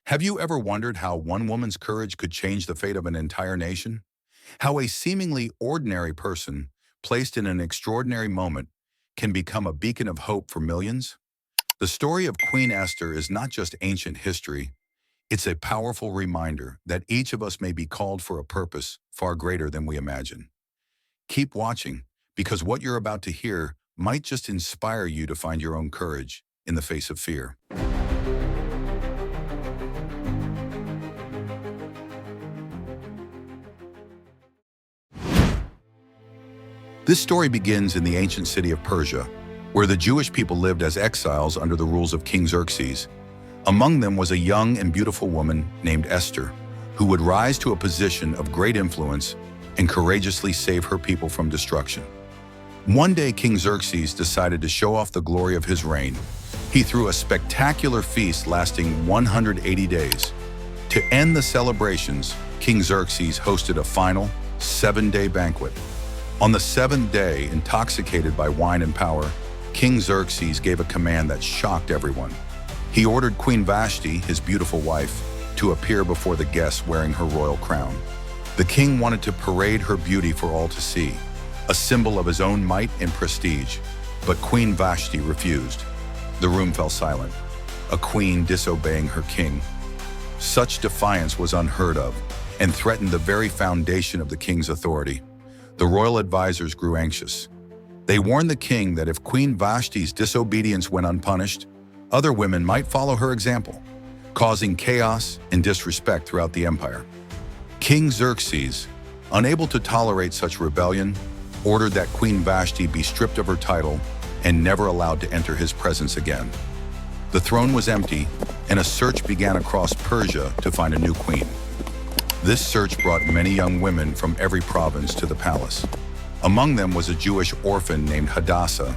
Have you ever wondered how one woman's courage could change the fate of an entire nation? How a seemingly ordinary person, placed in an extraordinary moment, can become a beacon of hope for millions? The story of Queen Esther is not just ancient history, it's a powerful reminder that each of us may be called for a purpose far greater than we imagine. Keep watching, because what you're about to hear might just inspire you to find your own courage in the face of fear. This story begins in the ancient city of Persia, where the Jewish people lived as exiles under the rules of King Xerxes. Among them was a young and beautiful woman named Esther, who would rise to a position of great influence and courageously save her people from destruction. One day, King Xerxes decided to show off the glory of his reign. He threw a spectacular feast lasting 180 days. To end the celebrations, King Xerxes hosted a final 7-day banquet. On the 7th day, intoxicated by wine and power, King Xerxes gave a command that shocked everyone. He ordered Queen Vashti, his beautiful wife, to appear before the guests wearing her royal crown. The king wanted to parade her beauty for all to see, a symbol of his own might and prestige. But Queen Vashti refused. The room fell silent, a queen disobeying her king. Such defiance was unheard of and threatened the very foundation of the king's authority. The royal advisors grew anxious. They warned the king that if Queen Vashti's disobedience went unpunished, other women might follow her example, causing chaos and disrespect throughout the empire. King Xerxes, unable to tolerate such rebellion, ordered that Queen Vashti be stripped of her title and never allowed to enter his presence again. The throne was empty, and a search began across Persia to find a new queen. This search brought many young women from every province to the palace. Among them was a Jewish orphan named Hadassah,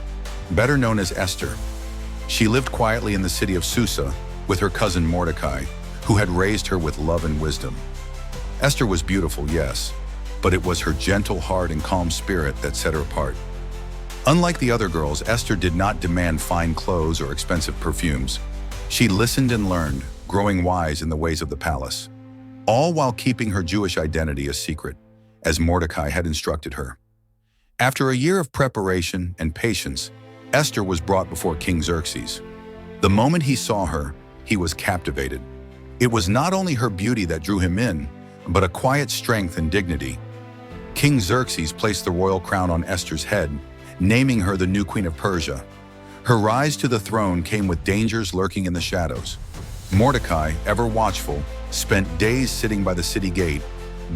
better known as Esther. She lived quietly in the city of Susa with her cousin Mordecai, who had raised her with love and wisdom. Esther was beautiful, yes, but it was her gentle heart and calm spirit that set her apart. Unlike the other girls, Esther did not demand fine clothes or expensive perfumes. She listened and learned, growing wise in the ways of the palace, all while keeping her Jewish identity a secret, as Mordecai had instructed her. After a year of preparation and patience, Esther was brought before King Xerxes. The moment he saw her, he was captivated. It was not only her beauty that drew him in, but a quiet strength and dignity. King Xerxes placed the royal crown on Esther's head, naming her the new queen of Persia. Her rise to the throne came with dangers lurking in the shadows. Mordecai, ever watchful, spent days sitting by the city gate,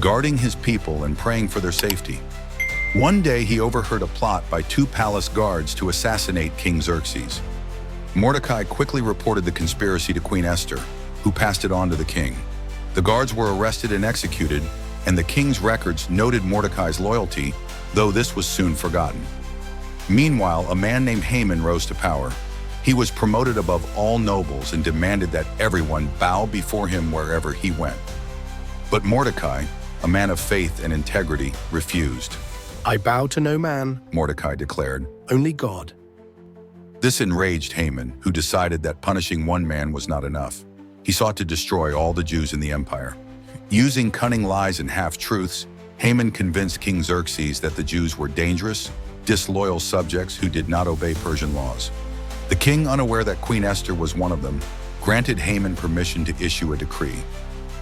guarding his people and praying for their safety. One day he overheard a plot by 2 palace guards to assassinate King Xerxes. Mordecai quickly reported the conspiracy to Queen Esther, who passed it on to the king. The guards were arrested and executed, and the king's records noted Mordecai's loyalty, though this was soon forgotten. Meanwhile, a man named Haman rose to power. He was promoted above all nobles and demanded that everyone bow before him wherever he went. But Mordecai, a man of faith and integrity, refused. "I bow to no man," Mordecai declared. "only God." This enraged Haman, who decided that punishing one man was not enough. He sought to destroy all the Jews in the empire. Using cunning lies and half-truths, Haman convinced King Xerxes that the Jews were dangerous, disloyal subjects who did not obey Persian laws. The king, unaware that Queen Esther was one of them, granted Haman permission to issue a decree.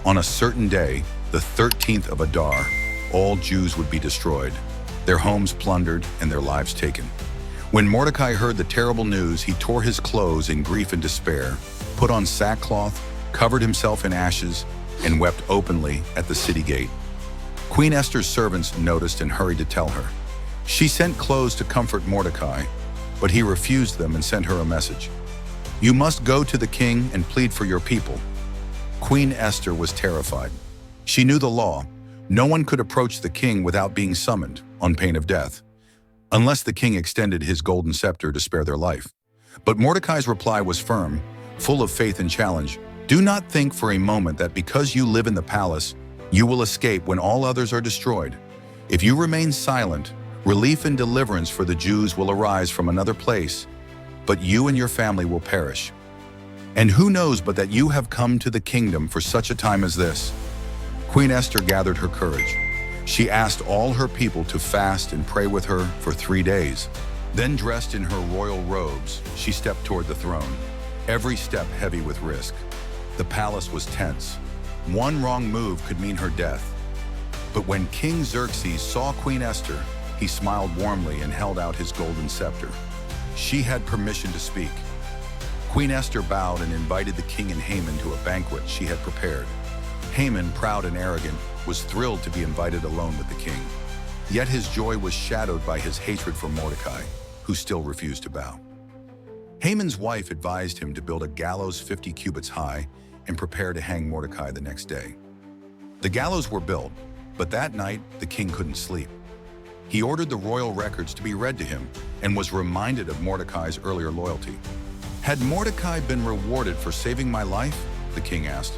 On a certain day, the 13th of Adar, all Jews would be destroyed, their homes plundered and their lives taken. When Mordecai heard the terrible news, he tore his clothes in grief and despair, put on sackcloth, covered himself in ashes, and wept openly at the city gate. Queen Esther's servants noticed and hurried to tell her. She sent clothes to comfort Mordecai, but he refused them and sent her a message. "You must go to the king and plead for your people." Queen Esther was terrified. She knew the law. No one could approach the king without being summoned, on pain of death, unless the king extended his golden scepter to spare their life. But Mordecai's reply was firm, full of faith and challenge. "Do not think for a moment that because you live in the palace, you will escape when all others are destroyed. If you remain silent, relief and deliverance for the Jews will arise from another place, but you and your family will perish." And who knows but that you have come to the kingdom for such a time as this? Queen Esther gathered her courage. She asked all her people to fast and pray with her for 3 days. Then, dressed in her royal robes, she stepped toward the throne, every step heavy with risk. The palace was tense. One wrong move could mean her death. But when King Xerxes saw Queen Esther, he smiled warmly and held out his golden scepter. She had permission to speak. Queen Esther bowed and invited the king and Haman to a banquet she had prepared. Haman, proud and arrogant, was thrilled to be invited alone with the king. Yet his joy was shadowed by his hatred for Mordecai, who still refused to bow. Haman's wife advised him to build a gallows 50 cubits high and prepare to hang Mordecai the next day. The gallows were built, but that night the king couldn't sleep. He ordered the royal records to be read to him and was reminded of Mordecai's earlier loyalty. "Had Mordecai been rewarded for saving my life?" the king asked.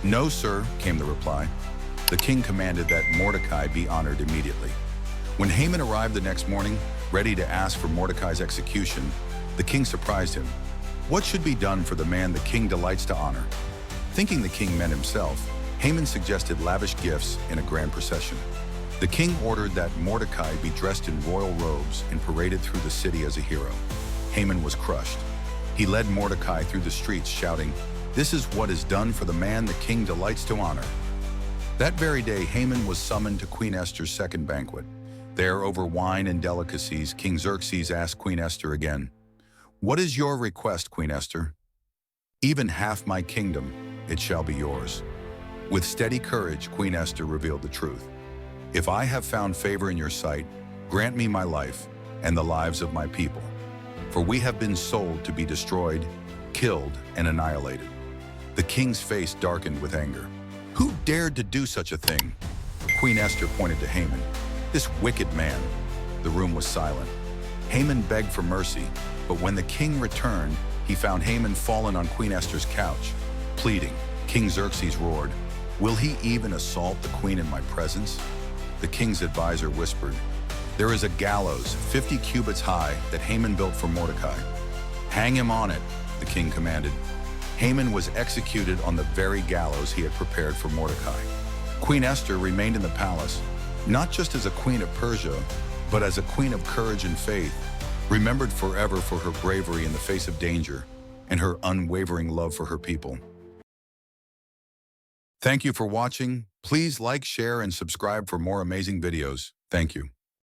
"No, sir," came the reply. The king commanded that Mordecai be honored immediately. When Haman arrived the next morning, ready to ask for Mordecai's execution, the king surprised him. What should be done for the man the king delights to honor? Thinking the king meant himself, Haman suggested lavish gifts in a grand procession. The king ordered that Mordecai be dressed in royal robes and paraded through the city as a hero. Haman was crushed. He led Mordecai through the streets, shouting, "This is what is done for the man the king delights to honor." That very day, Haman was summoned to Queen Esther's second banquet. There, over wine and delicacies, King Xerxes asked Queen Esther again, "What is your request, Queen Esther?" "Even half my kingdom, it shall be yours." With steady courage, Queen Esther revealed the truth. "If I have found favor in your sight, grant me my life and the lives of my people. For we have been sold to be destroyed, killed, and annihilated." The king's face darkened with anger. "Who dared to do such a thing?" Queen Esther pointed to Haman. "This wicked man." The room was silent. Haman begged for mercy, but when the king returned, he found Haman fallen on Queen Esther's couch, pleading. King Xerxes roared, "Will he even assault the queen in my presence?" The king's advisor whispered, "There is a gallows 50 cubits high that Haman built for Mordecai. Hang him on it," the king commanded. Haman was executed on the very gallows he had prepared for Mordecai. Queen Esther remained in the palace, not just as a queen of Persia, but as a queen of courage and faith, remembered forever for her bravery in the face of danger and her unwavering love for her people. Thank you for watching. Please like, share, and subscribe for more amazing videos. Thank you.